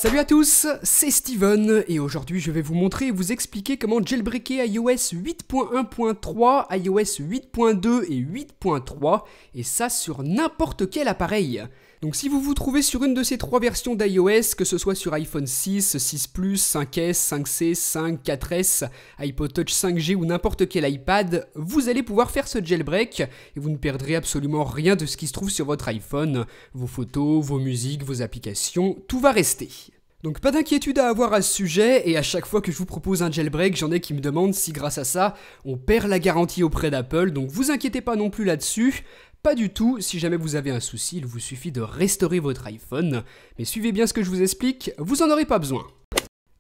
Salut à tous, c'est Steven et aujourd'hui je vais vous montrer et vous expliquer comment jailbreaker iOS 8.1.3, iOS 8.2 et 8.3 et ça sur n'importe quel appareil. Donc si vous vous trouvez sur une de ces trois versions d'iOS, que ce soit sur iPhone 6, 6 Plus, 5S, 5C, 5, 4S, iPod Touch 5G ou n'importe quel iPad, vous allez pouvoir faire ce jailbreak et vous ne perdrez absolument rien de ce qui se trouve sur votre iPhone. Vos photos, vos musiques, vos applications, tout va rester. Donc pas d'inquiétude à avoir à ce sujet, et à chaque fois que je vous propose un jailbreak, j'en ai qui me demandent si grâce à ça, on perd la garantie auprès d'Apple, donc vous inquiétez pas non plus là-dessus. Pas du tout, si jamais vous avez un souci, il vous suffit de restaurer votre iPhone, mais suivez bien ce que je vous explique, vous en aurez pas besoin.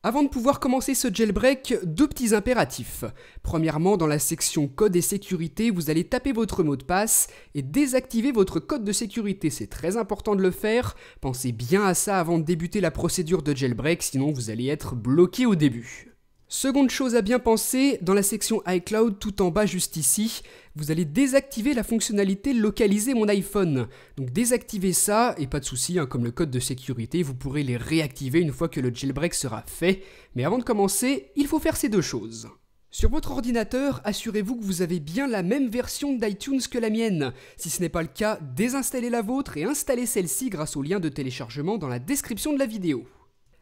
Avant de pouvoir commencer ce jailbreak, deux petits impératifs. Premièrement, dans la section code et sécurité, vous allez taper votre mot de passe et désactiver votre code de sécurité. C'est très important de le faire. Pensez bien à ça avant de débuter la procédure de jailbreak, sinon vous allez être bloqué au début. Seconde chose à bien penser, dans la section iCloud tout en bas juste ici, vous allez désactiver la fonctionnalité localiser mon iPhone. Donc désactivez ça et pas de souci, comme le code de sécurité, vous pourrez les réactiver une fois que le jailbreak sera fait. Mais avant de commencer, il faut faire ces deux choses. Sur votre ordinateur, assurez-vous que vous avez bien la même version d'iTunes que la mienne. Si ce n'est pas le cas, désinstallez la vôtre et installez celle-ci grâce au lien de téléchargement dans la description de la vidéo.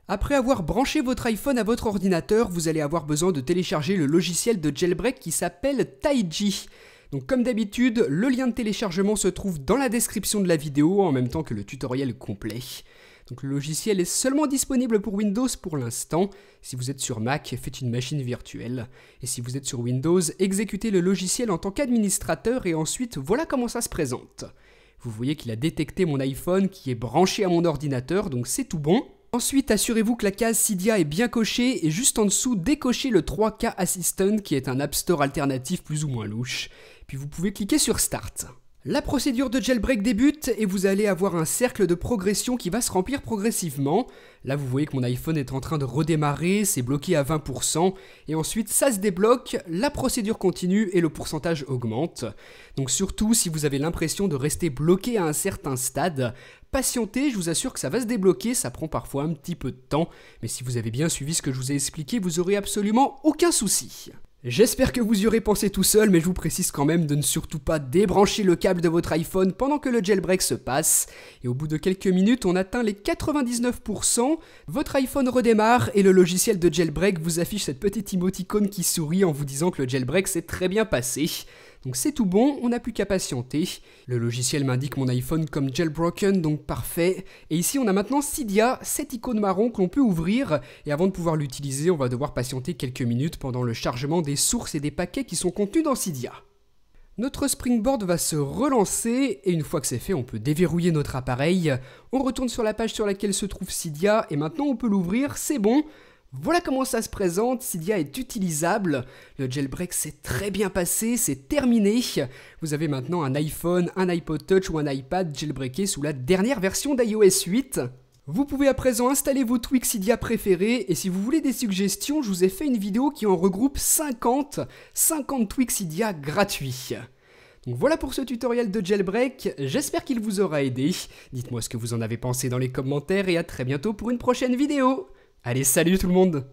Après avoir branché votre iPhone à votre ordinateur, vous allez avoir besoin de télécharger le logiciel de jailbreak qui s'appelle Taiji. Donc comme d'habitude, le lien de téléchargement se trouve dans la description de la vidéo en même temps que le tutoriel complet. Donc le logiciel est seulement disponible pour Windows pour l'instant. Si vous êtes sur Mac, faites une machine virtuelle. Et si vous êtes sur Windows, exécutez le logiciel en tant qu'administrateur et ensuite voilà comment ça se présente. Vous voyez qu'il a détecté mon iPhone qui est branché à mon ordinateur, donc c'est tout bon. Ensuite, assurez-vous que la case Cydia est bien cochée et juste en dessous, décochez le 3K Assistant qui est un App Store alternatif plus ou moins louche. Puis vous pouvez cliquer sur Start. La procédure de jailbreak débute et vous allez avoir un cercle de progression qui va se remplir progressivement. Là vous voyez que mon iPhone est en train de redémarrer, c'est bloqué à 20% et ensuite ça se débloque, la procédure continue et le pourcentage augmente. Donc surtout si vous avez l'impression de rester bloqué à un certain stade, patientez, je vous assure que ça va se débloquer, ça prend parfois un petit peu de temps, mais si vous avez bien suivi ce que je vous ai expliqué, vous aurez absolument aucun souci. J'espère que vous y aurez pensé tout seul, mais je vous précise quand même de ne surtout pas débrancher le câble de votre iPhone pendant que le jailbreak se passe. Et au bout de quelques minutes, on atteint les 99%, votre iPhone redémarre et le logiciel de jailbreak vous affiche cette petite émoticône qui sourit en vous disant que le jailbreak s'est très bien passé. Donc c'est tout bon, on n'a plus qu'à patienter. Le logiciel m'indique mon iPhone comme jailbroken, donc parfait. Et ici on a maintenant Cydia, cette icône marron que l'on peut ouvrir. Et avant de pouvoir l'utiliser, on va devoir patienter quelques minutes pendant le chargement des sources et des paquets qui sont contenus dans Cydia. Notre Springboard va se relancer et une fois que c'est fait, on peut déverrouiller notre appareil. On retourne sur la page sur laquelle se trouve Cydia et maintenant on peut l'ouvrir, c'est bon. Voilà comment ça se présente, Cydia est utilisable, le jailbreak s'est très bien passé, c'est terminé. Vous avez maintenant un iPhone, un iPod Touch ou un iPad jailbreaké sous la dernière version d'iOS 8. Vous pouvez à présent installer vos tweaks Cydia préférés et si vous voulez des suggestions, je vous ai fait une vidéo qui en regroupe 50 tweaks Cydia gratuits. Donc voilà pour ce tutoriel de jailbreak, j'espère qu'il vous aura aidé. Dites-moi ce que vous en avez pensé dans les commentaires et à très bientôt pour une prochaine vidéo. Allez, salut tout le monde!